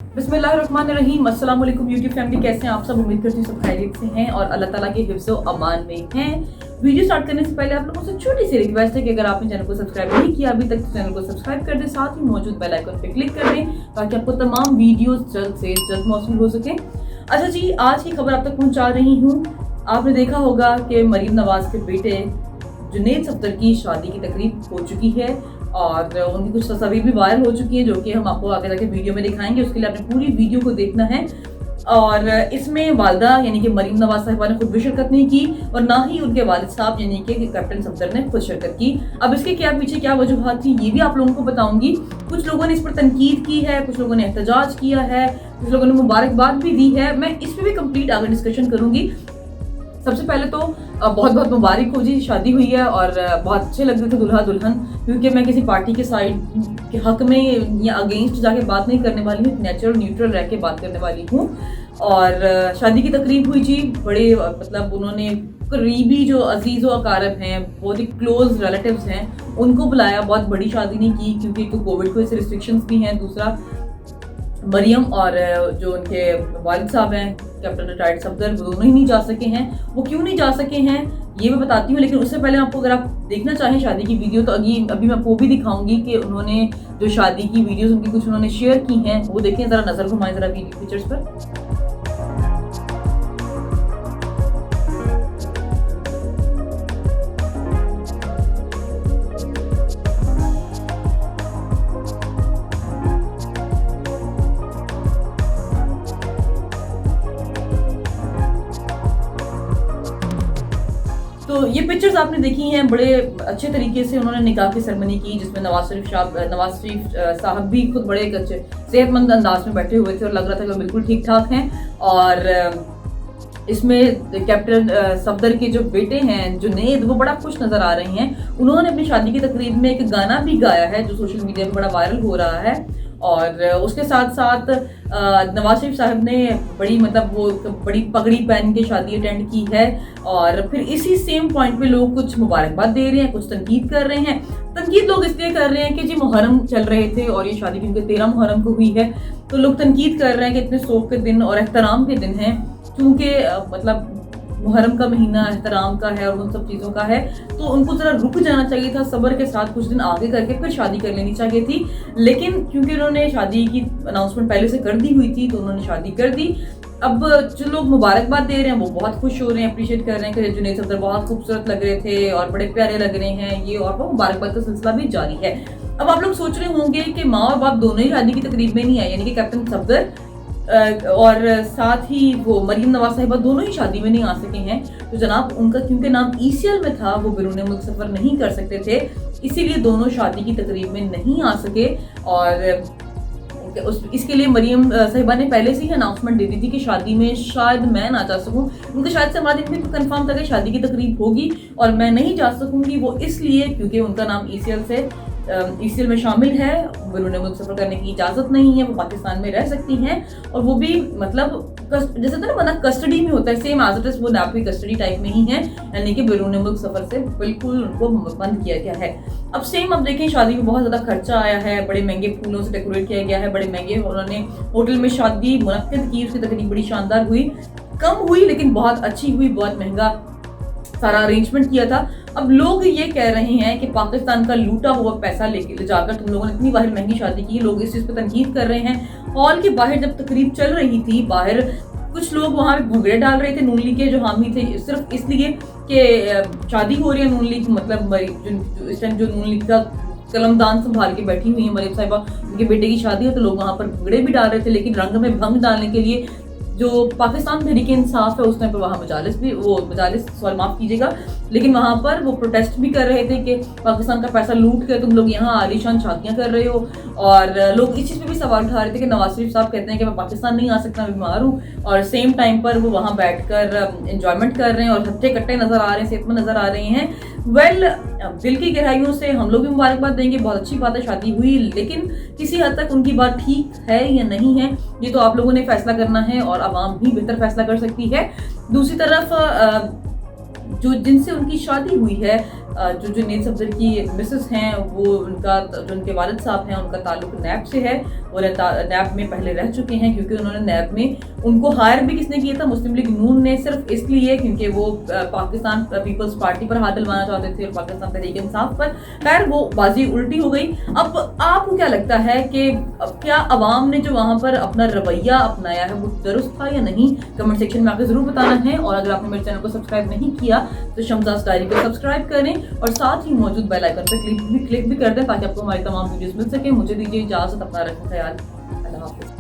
बिस्मिल्लाहिर्रहमानिर्रहीम। अस्सलाम वालेकुम यूट्यूब फैमिली, कैसे हैं आप सब? उम्मीद करती हूँ सब खैरियत से हैं और अल्लाह ताला के हिफ्ज़ व अमान में हैं। वीडियो स्टार्ट करने से पहले आप लोगों से छोटी सी रिक्वेस्ट है कि अगर आपने चैनल को सब्सक्राइब नहीं किया अभी तक तो चैनल को सब्सक्राइब कर दें, साथ ही मौजूद बेल आइकन पे क्लिक कर दें ताकि आपको तमाम वीडियोस जल्द से जल्द मौसूल हो सके। अच्छा जी, आज की खबर आप तक पहुँचा रही हूँ। आपने देखा होगा कि मरीम नवाज के बेटे जुनैद सफदर की शादी की तकरीब हो चुकी है और उनकी कुछ तस्वीर भी वायरल हो चुकी है जो कि हम आपको आगे जाके वीडियो में दिखाएंगे। उसके लिए आपने पूरी वीडियो को देखना है। और इसमें वालदा यानी कि मरीम नवाज साहिबा ने खुद भी शिरकत नहीं की और ना ही उनके वालिद साहब यानी कि कैप्टन सफदर ने खुद शिरकत की। अब इसके क्या पीछे क्या वजूहात थी ये भी आप लोगों को बताऊंगी। कुछ लोगों ने इस पर तनकीद की है, कुछ लोगों ने एहतजाज किया है, कुछ लोगों ने मुबारकबाद भी दी है। मैं इस पर भी कंप्लीट आगे डिस्कशन करूंगी। सबसे पहले तो बहुत बहुत मुबारक हो जी, शादी हुई है और बहुत अच्छे लग रहे थे दुल्हा दुल्हन। क्योंकि मैं किसी पार्टी के साइड के हक में या अगेंस्ट जाके बात नहीं करने वाली हूँ, नेचुरल न्यूट्रल रह के बात करने वाली हूँ। और शादी की तकरीब हुई जी, बड़े मतलब उन्होंने करीबी जो अजीज़ व अकारब हैं, बहुत ही क्लोज रिलेटिव्स हैं, उनको बुलाया। बहुत बड़ी शादी नहीं की क्योंकि एक तो कोविड को ऐसे रिस्ट्रिक्शंस भी हैं, दूसरा मरियम और जो उनके वालिद साहब हैं कैप्टन रिटायर्ड सफदर, वो दोनों ही नहीं जा सके हैं। वो क्यों नहीं जा सके हैं ये मैं बताती हूँ, लेकिन उससे पहले आपको अगर आप देखना चाहें शादी की वीडियो तो अभी मैं आपको भी दिखाऊंगी कि उन्होंने जो शादी की वीडियोस उनकी कुछ उन्होंने शेयर की हैं, वो देखें ज़रा, नज़र घुमाएं ज़रा वीडियो पिक्चर्स पर। तो ये पिक्चर्स आपने देखी हैं, बड़े अच्छे तरीके से उन्होंने निकाह की सेरेमनी की जिसमें नवाज शरीफ साहब भी खुद बड़े एक अच्छे सेहतमंद अंदाज में बैठे हुए थे और लग रहा था कि वो बिल्कुल ठीक ठाक हैं। और इसमें कैप्टन सफदर के जो बेटे हैं जुनैद, वो बड़ा खुश नजर आ रहे हैं। उन्होंने अपनी शादी की तकरीब में एक गाना भी गाया है जो सोशल मीडिया पर बड़ा वायरल हो रहा है। और उसके साथ साथ नवाज शरीफ साहब ने बड़ी मतलब वो बड़ी पगड़ी पहन के शादी अटेंड की है। और फिर इसी सेम पॉइंट पे लोग कुछ मुबारकबाद दे रहे हैं, कुछ तनकीद कर रहे हैं। तनकीद लोग इसलिए कर रहे हैं कि जी मुहर्रम चल रहे थे और ये शादी क्योंकि 13 मुहर्रम को हुई है, तो लोग तनकीद कर रहे हैं कि इतने शौक के दिन और एहतराम के दिन हैं, क्योंकि मतलब मुहर्रम का महीना एहतराम का है और उन सब चीज़ों का है, तो उनको ज़रा रुक जाना चाहिए था, सब्र के साथ कुछ दिन आगे करके फिर शादी कर लेनी चाहिए थी। लेकिन क्योंकि उन्होंने शादी की अनाउंसमेंट पहले से कर दी हुई थी तो उन्होंने शादी कर दी। अब जो लोग मुबारकबाद दे रहे हैं वो बहुत खुश हो रहे हैं, अप्रिशिएट कर रहे हैं कि जुनैद सफदर बहुत खूबसूरत लग रहे थे और बड़े प्यारे लग रहे हैं, ये और वो मुबारकबाद का सिलसिला भी जारी है। अब आप लोग सोच रहे होंगे कि माँ और बाप दोनों ही शादी की तकरीब में नहीं आए, यानी कि कैप्टन सफदर और साथ ही वो मरीम नवाज साहिबा दोनों ही शादी में नहीं आ सके हैं। तो जनाब उनका क्योंकि नाम ईसीएल में था, वो बिरूने मुल्क सफर नहीं कर सकते थे, इसीलिए दोनों शादी की तकरीब में नहीं आ सके। और इसके लिए मरीम साहिबा ने पहले से ही अनाउंसमेंट दे दी थी कि शादी में शायद मैं ना जा सकूं। उनके शायद से हमारे दिन में कंफर्म था कि शादी की तकरीब होगी और मैं नहीं जा सकूंगी, वो इसलिए क्योंकि उनका नाम ईसीएल में शामिल है। बिरूने मुल्क सफर करने की इजाजत नहीं है, वो पाकिस्तान में रह सकती हैं और वो भी मतलब जैसे तो ना बंदा कस्टडी में होता है, सेम एज इट इज वो नापी कस्टडी टाइप में ही है, यानी कि बिरूने मुल्क सफर से बिल्कुल उनको बंद किया गया है। अब सेम अब देखें, शादी में बहुत ज्यादा खर्चा आया है, बड़े महंगे फूलों से डेकोरेट किया गया है, बड़े महंगे उन्होंने होटल में शादी मुनक्किद की, उसकी तकरीब बड़ी शानदार हुई, कम हुई लेकिन बहुत अच्छी हुई, बहुत महंगा सारा अरेंजमेंट किया था। अब लोग ये कह रहे हैं कि पाकिस्तान का लूटा हुआ पैसा लेके जाकर तुम लोगों ने इतनी बाहर महंगी शादी की। लोग इस चीज़ पर तनकीद कर रहे हैं। हॉल के बाहर जब तकरीब चल रही थी, बाहर कुछ लोग वहाँ पे भगड़े डाल रहे थे, नून लीग के जो हामी थे, सिर्फ इसलिए कि शादी हो रही है नून लीग मतलब इस टाइम जो नून लीग का कलमदान संभाल के बैठी हुई है मरीम साहिबा, उनके बेटे की शादी हो, तो लोग वहाँ पर भगड़े भी डाल रहे थे। लेकिन रंग में भंग डालने के लिए जो पाकिस्तान तहरीक इंसाफ है उस टाइम पर वहाँ माफ़ कीजिएगा, लेकिन वहाँ पर वो प्रोटेस्ट भी कर रहे थे कि पाकिस्तान का पैसा लूट कर तुम लोग यहाँ आलीशान शादियाँ कर रहे हो। और लोग इस चीज़ पे भी सवाल उठा रहे थे कि नवाज शरीफ साहब कहते हैं कि मैं पाकिस्तान नहीं आ सकता, मैं बीमार हूँ, और सेम टाइम पर वो वहाँ बैठकर एंजॉयमेंट कर रहे हैं और हट्टे कट्टे नजर आ रहे हैं, सेहतमंद नजर आ रहे हैं। दिल की गहराइयों से हम लोग भी मुबारकबाद देंगे, बहुत अच्छी बात है, शादी हुई, लेकिन किसी हद तक उनकी बात ठीक है या नहीं है ये तो आप लोगों ने फैसला करना है और आवाम भी बेहतर फैसला कर सकती है। दूसरी तरफ जो जिनसे उनकी शादी हुई है जो जुनैद सफदर की मिसेस हैं वो उनका जो उनके वालिद साहब हैं उनका ताल्लुक नैब से है। वो नैब में पहले रह चुके हैं क्योंकि उन्होंने नैब में उनको हायर भी किसने किया था, मुस्लिम लीग नून ने, सिर्फ इसलिए क्योंकि वो पाकिस्तान पीपल्स पार्टी पर हाथ डलवाना चाहते थे और पाकिस्तान तहरीक इंसाफ पर। खैर वो बाजी उल्टी हो गई। अब आपको क्या लगता है कि क्या अवाम ने जो वहां पर अपना रवैया अपनाया है वो दुरुस्त था या नहीं? कमेंट सेक्शन में आपको जरूर बताना है। और अगर आपने मेरे चैनल को सब्सक्राइब नहीं किया तो शमजाज डायरी को सब्सक्राइब करें और साथ ही मौजूद बेल आइकन पर क्लिक भी कर दें ताकि आपको हमारी तमाम वीडियोस मिल सके। मुझे दीजिए इजाजत, अपना रखें ख्याल, अल्लाह हाफिज।